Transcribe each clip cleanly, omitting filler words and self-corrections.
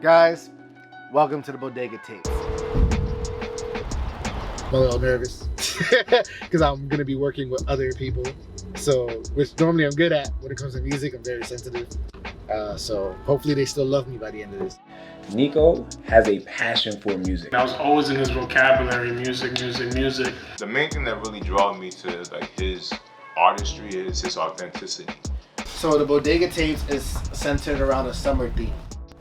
Guys, welcome to the Bodega tapes. I'm a little nervous because I'm gonna be working with other people. So, which normally I'm good at when it comes to music. I'm very sensitive. So hopefully they still love me by the end of this. Nikko has a passion for music. That was always in his vocabulary, music. The main thing that really drew me to his artistry is his authenticity. So the Bodega tapes is centered around a summer theme.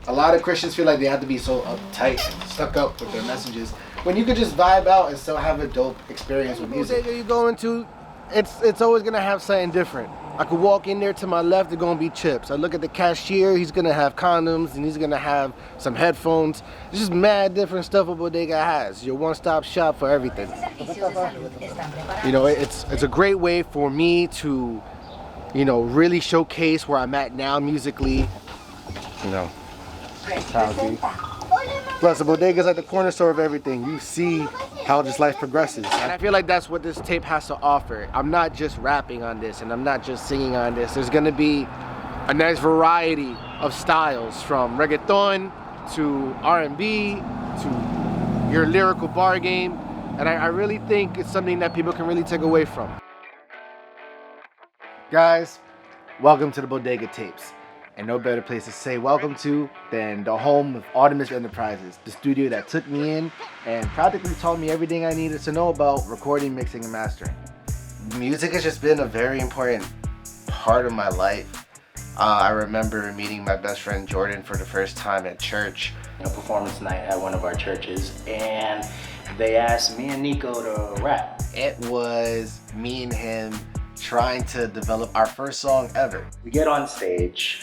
A lot of Christians feel like they have to be so uptight and stuck up with their messages, when you could just vibe out and still have a dope experience with music. Bodega you go into, it's always gonna have something different. I could walk in there, to my left, they're gonna be chips. I look at the cashier, he's gonna have condoms and he's gonna have some headphones. There's just mad different stuff a Bodega has. Your one-stop shop for everything. You know, it's a great way for me to, you know, really showcase where I'm at now musically. You know, plus the Bodega's like the corner store of everything. You see how this life progresses. And I feel like that's what this tape has to offer. I'm not just rapping on this and I'm not just singing on this. There's gonna be a nice variety of styles, from reggaeton to R&B to your lyrical bar game. And I really think it's something that people can really take away from. Guys, welcome to the Bodega tapes. And no better place to say welcome to than the home of Artemis Enterprises, the studio that took me in and practically taught me everything I needed to know about recording, mixing, and mastering. Music has just been a very important part of my life. I remember meeting my best friend Jordan for the first time at church. A performance night at one of our churches, and they asked me and Nikko to rap. It was me and him trying to develop our first song ever. We get on stage,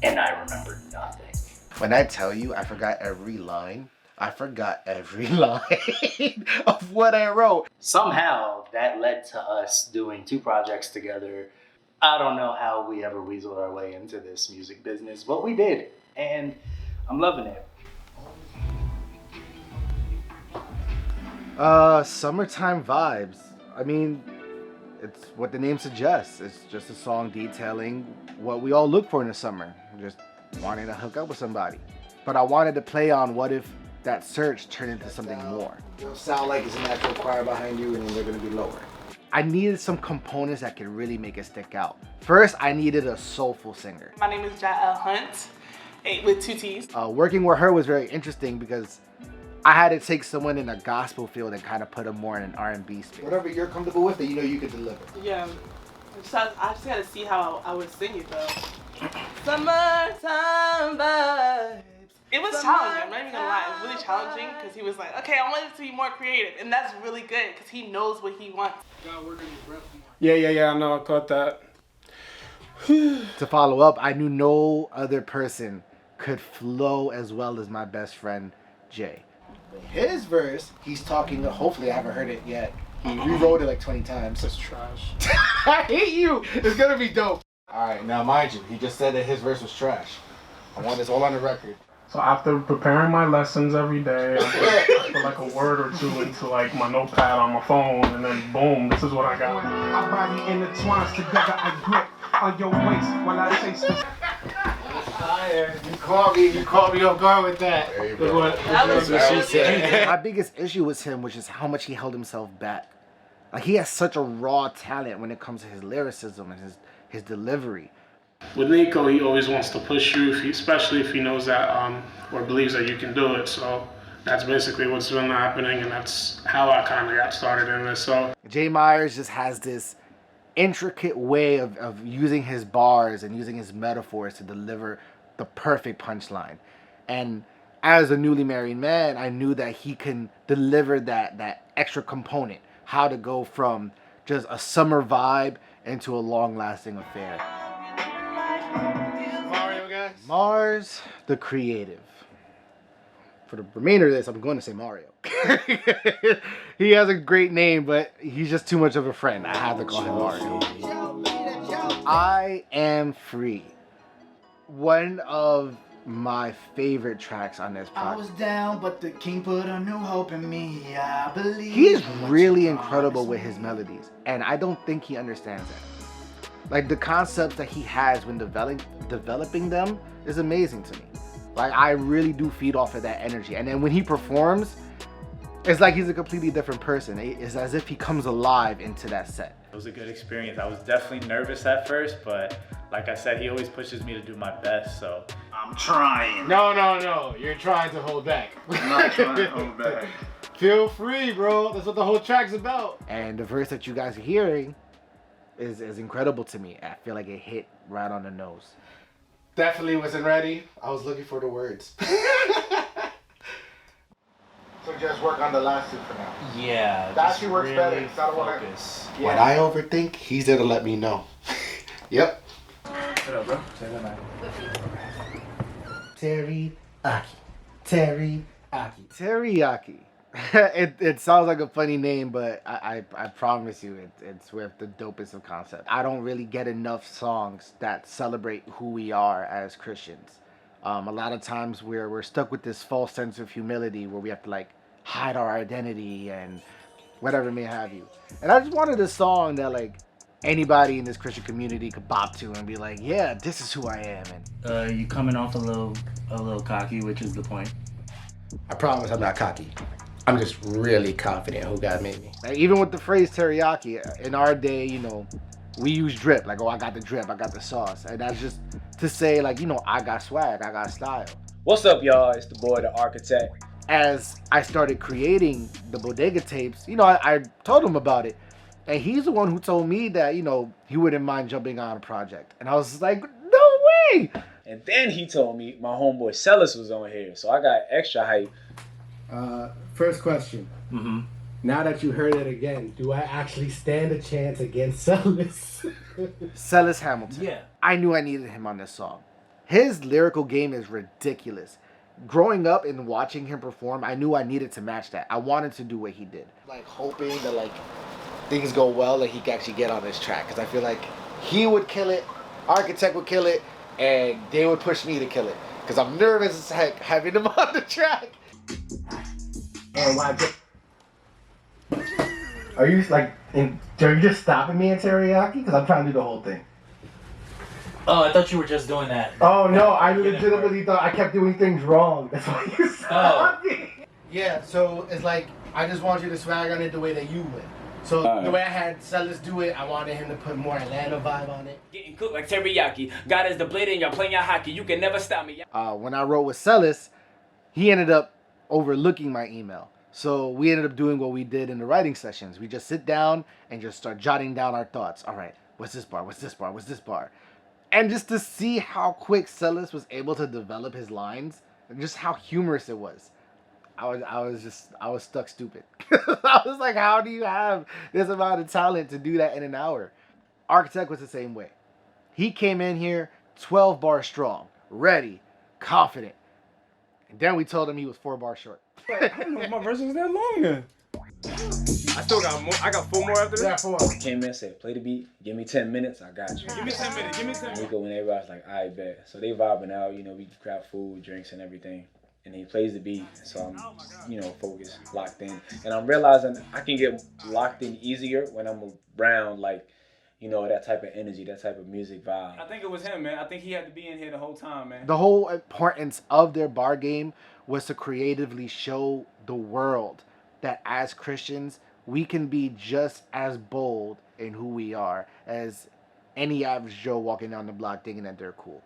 and I remember nothing. When I tell you I forgot every line, I forgot every line of what I wrote. Somehow that led to us doing 2 projects together. I don't know how we ever weaseled our way into this music business, but we did, and I'm loving it. Summertime vibes. I mean, it's what the name suggests. It's just a song detailing what we all look for in the summer. Just wanting to hook up with somebody. But I wanted to play on what if that search turned into something more. It'll sound like it's an actual choir behind you and then they're gonna be lower. I needed some components that could really make it stick out. First, I needed a soulful singer. My name is Jael Hunt, with 2 T's. Working with her was very interesting because I had to take someone in a gospel field and kind of put them more in an R&B space. Whatever you're comfortable with, that you know you could deliver. Yeah, I just gotta see how I would sing it though. Summertime vibes. It was challenging, I'm not even gonna lie. It was really challenging because he was like, okay, I want it to be more creative. And that's really good because he knows what he wants. Yeah, I know, I caught that. To follow up, I knew no other person could flow as well as my best friend, Jay. His verse, he's talking, hopefully I haven't heard it yet. He rewrote it like 20 times. It's trash. I hate you! It's gonna be dope. Alright, now mind you, he just said that his verse was trash. I want this all on the record. So after preparing my lessons every day, I put like a word or two into like my notepad on my phone, and then boom, this is what I got. Our body intertwines together, I grip on your waist while I taste this. You caught me off guard with that. Hey, That's what she said. My biggest issue with him was just how much he held himself back. Like, he has such a raw talent when it comes to his lyricism and his delivery. With Nikko, he always wants to push you, especially if he knows that or believes that you can do it. So that's basically what's been happening, and that's how I kind of got started in this. So Jay Myers just has this intricate way of using his bars and using his metaphors to deliver the perfect punchline. And as a newly married man, I knew that he can deliver that extra component, how to go from just a summer vibe into a long-lasting affair. Mario, guys. Mars, the creative. For the remainder of this, I'm going to say Mario. He has a great name, but he's just too much of a friend. I have to call him Mario. I Am Free. One of my favorite tracks on this project. I was down, but the king put a new hope in me. I believe. He is really incredible with his melodies, and I don't think he understands that. Like, the concepts that he has when developing them is amazing to me. Like, I really do feed off of that energy. And then when he performs, it's like he's a completely different person. It's as if he comes alive into that set. It was a good experience. I was definitely nervous at first, but like I said, he always pushes me to do my best, so. I'm trying. No. You're trying to hold back. I'm not trying to hold back. Feel free, bro. That's what the whole track's about. And the verse that you guys are hearing is incredible to me. I feel like it hit right on the nose. Definitely wasn't ready. I was looking for the words. So just work on the last two for now. Yeah. That actually works better. Cause I don't want Focus. to. When I overthink, he's there to let me know. Yep. What up, bro? Say that, man. Teriyaki. It sounds like a funny name, but I promise you it's with the dopest of concepts. I don't really get enough songs that celebrate who we are as Christians. A lot of times we're stuck with this false sense of humility where we have to like hide our identity and whatever may have you. And I just wanted a song that like anybody in this Christian community could bop to and be like, yeah, this is who I am. And You coming off a little cocky, which is the point. I promise I'm not cocky. I'm just really confident who God made me. like, even with the phrase teriyaki, in our day, you know, we use drip. Like, oh, I got the drip, I got the sauce. And that's just to say, like, you know, I got swag, I got style. What's up, y'all? It's the boy, the architect. As I started creating the Bodega tapes, you know, I told him about it. And he's the one who told me that, you know, he wouldn't mind jumping on a project. And I was like, no way! And then he told me my homeboy Celis was on here, so I got extra hype. First question. Mm-hmm. Now that you heard it again, do I actually stand a chance against Celis? Celis Hamilton. Yeah. I knew I needed him on this song. His lyrical game is ridiculous. Growing up and watching him perform, I knew I needed to match that. I wanted to do what he did. Like, hoping that, like, things go well and he can actually get on this track. Because I feel like he would kill it, Architect would kill it, and they would push me to kill it. Because I'm nervous as heck having him on the track. And why? Are you like? Are you just stopping me in teriyaki? Because I'm trying to do the whole thing. Oh, I thought you were just doing that. Oh no, I legitimately thought I kept doing things wrong. That's why you stopped me. Yeah, so it's like I just want you to swag on it the way that you would. So the way I had Celis do it, I wanted him to put more Atlanta vibe on it. Getting cooked like teriyaki. God is the blade and y'all playing your hockey. You can never stop me. When I wrote with Celis, he ended up overlooking my email. So we ended up doing what we did in the writing sessions. We just sit down and just start jotting down our thoughts. All right, what's this bar? What's this bar? What's this bar? And just to see how quick Celis was able to develop his lines and just how humorous it was. I was stuck stupid. I was like, how do you have this amount of talent to do that in an hour? Architect was the same way. He came in here 12 bars strong, ready, confident. And then we told him he was 4 bars short. I didn't know my verse was that long then. I still got more. I got 4 more after this. Yeah, 4. Came in, said, play the beat, give me 10 minutes, I got you. Give me 10 minutes. Give me 10 minutes. Nikko and everybody's like, I bet. So they vibing out, you know, we grab food, drinks, and everything. And he plays the beat, so I'm, you know, focused, locked in. And I'm realizing I can get locked in easier when I'm around, like, you know, that type of energy, that type of music vibe. I think it was him, man. I think he had to be in here the whole time, man. The whole importance of their bar game was to creatively show the world that as Christians, we can be just as bold in who we are as any average Joe walking down the block thinking that they're cool.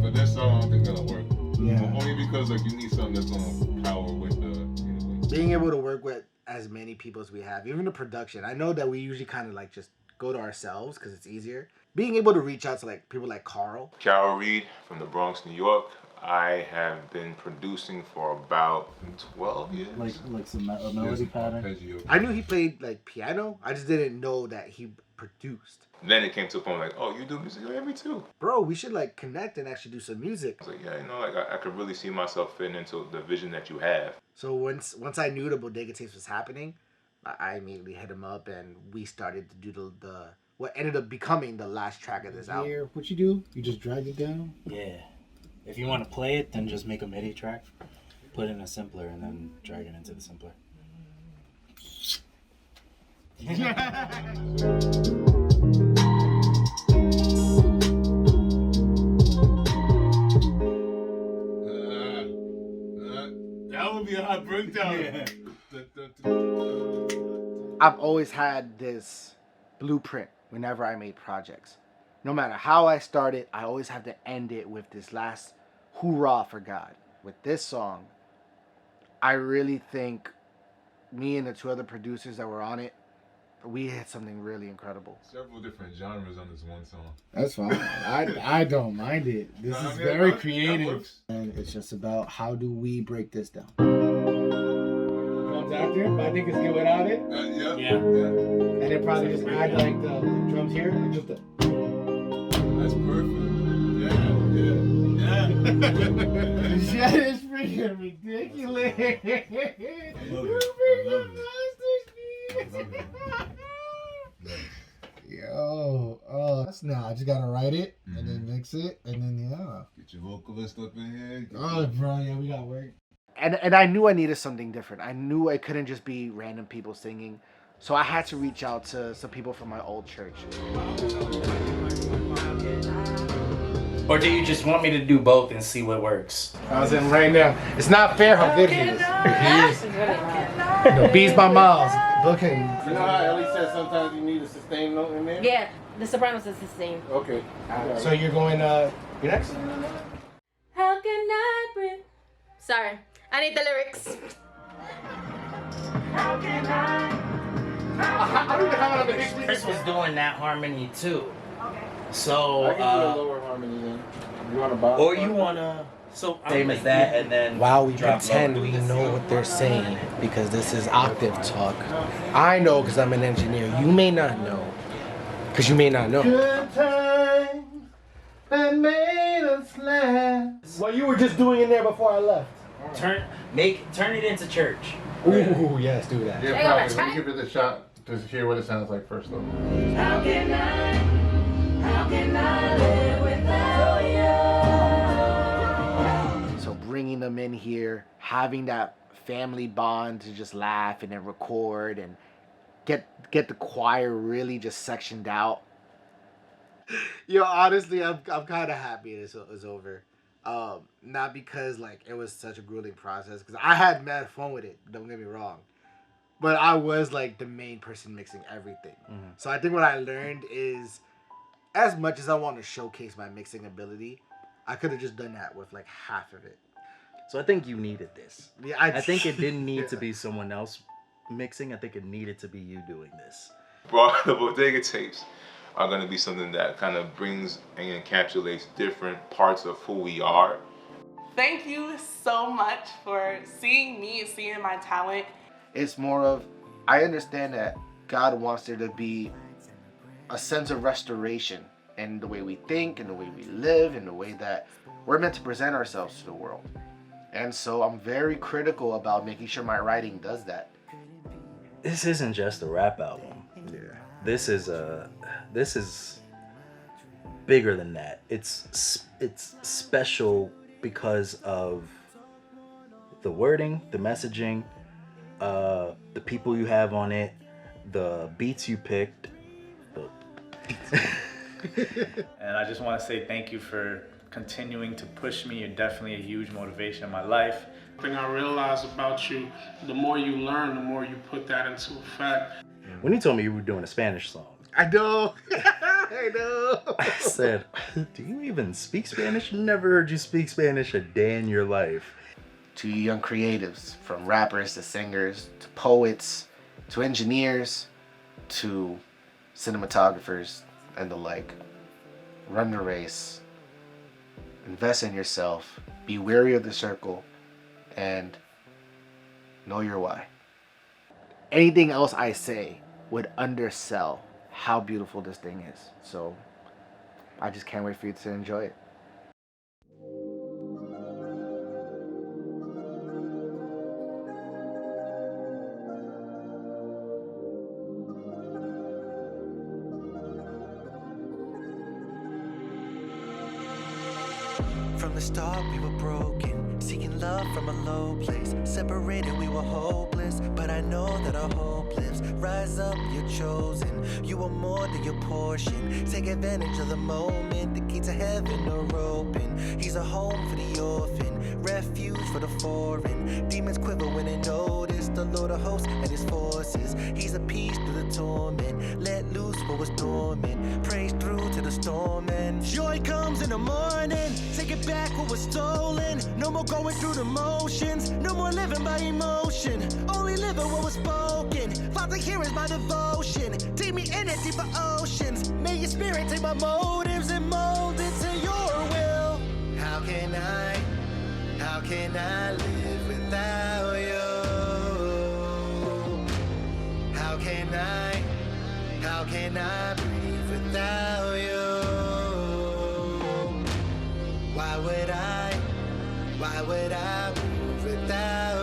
For this song, I don't think that'll work. Yeah. Only because like you need something that's gonna power with the. Being able to work with as many people as we have, even the production. I know that we usually kind of like just go to ourselves because it's easier. Being able to reach out to like people like Carl Reed from the Bronx, New York. I have been producing for about 12 years. Like some melody pattern. I knew he played like piano. I just didn't know that he produced. Then it came to a point like, oh, you do music? Yeah, me too. Bro, we should like connect and actually do some music. I was like, yeah, you know, like I could really see myself fitting into the vision that you have. So once I knew the Bodega tapes was happening, I immediately hit him up and we started to do the what ended up becoming the last track of this album. Here, what you do? You just drag it down? Yeah. If you want to play it, then just make a MIDI track, put in a simpler, and then drag it into the simpler. I've always had this blueprint whenever I made projects. No matter how I started, I always have to end it with this last hoorah for God. With this song, I really think me and the two other producers that were on it, we hit something really incredible. Several different genres on this one song. That's fine. I don't mind it. This is very creative. And it's just about how do we break this down. Drums after, but I think it's good without it. Yeah. And then probably just add like the drums here. And just the... That's perfect. Yeah. That is freaking ridiculous. Yo, that's now. I just gotta write it and then mix it and then Get your vocalist up in here. Oh, bro, yeah, we got work. And I knew I needed something different. I knew I couldn't just be random people singing. So I had to reach out to some people from my old church. Or do you just want me to do both and see what works? I was in right now. It's not fair how good he is. No, beats by miles. Look at him. You know how Ellie said sometimes you need a sustained note in there? Yeah, the sopranos is the same. Okay. So you're going, you're next? How can I breathe? Sorry, I need the lyrics. How can I don't even have it on the big screen. Chris was doing that harmony too. Okay. So, I can do a lower harmony then. You want a bottom? Or you wanna same as that and then While we drop pretend low. we know what they're saying, because this is octave talk. I know because I'm an engineer. You may not know. Because you may not know. Good times that made us laugh. Well, you were just doing it there before I left. Turn it into church. Ooh, yes, do that. Yeah, probably. Let me give it a shot to hear what it sounds like first, though. How can I live without you? So bringing them in here, having that family bond to just laugh and then record and get the choir really just sectioned out. Yo, honestly, I'm kind of happy it's over. Not because like it was such a grueling process, because I had mad fun with it. Don't get me wrong, but I was like the main person mixing everything. So I think what I learned is, as much as I want to showcase my mixing ability, I could have just done that with like half of it. So I think you needed this. Yeah, I think it didn't need to be someone else mixing. I think it needed to be you doing this. Well, the Bodega tapes are going to be something that kind of brings and encapsulates different parts of who we are. Thank you so much for seeing me and seeing my talent. It's more of, I understand that God wants there to be a sense of restoration in the way we think, in the way we live, in the way that we're meant to present ourselves to the world. And so I'm very critical about making sure my writing does that. This isn't just a rap album. Yeah. This is bigger than that. It's special because of the wording, the messaging, the people you have on it, the beats you picked. And I just want to say thank you for continuing to push me. You're definitely a huge motivation in my life. The thing I realized about you, the more you learn, the more you put that into effect. When you told me you were doing a Spanish song, I know. I know. I said, do you even speak Spanish? Never heard you speak Spanish a day in your life. To you young creatives, from rappers to singers, to poets, to engineers, to cinematographers and the like, run the race, invest in yourself, be wary of the circle, and know your why. Anything else I say would undersell how beautiful this thing is. So I just can't wait for you to enjoy it. From the start we were broken, seeking love from a low place. Separated we were hopeless, but I know that our hope lives. Rise up, you're chosen. You are more than your portion. Take advantage of the moment. The gates of heaven are open. He's a home for the orphan, refuge for the foreign. Demons quiver when they notice the Lord of hosts and his forces. He's a peace through the torment, let loose what was dormant. Praise through to the storm and joy comes in the morning. Take it back what was stolen. No more going through the motions, no more living by emotion. Only living what was spoken. Father, here is my devotion. Take me in it deeper oceans. May your spirit take my motives and mold it to your will. How can I live without you? How can I breathe without you? Why would I move without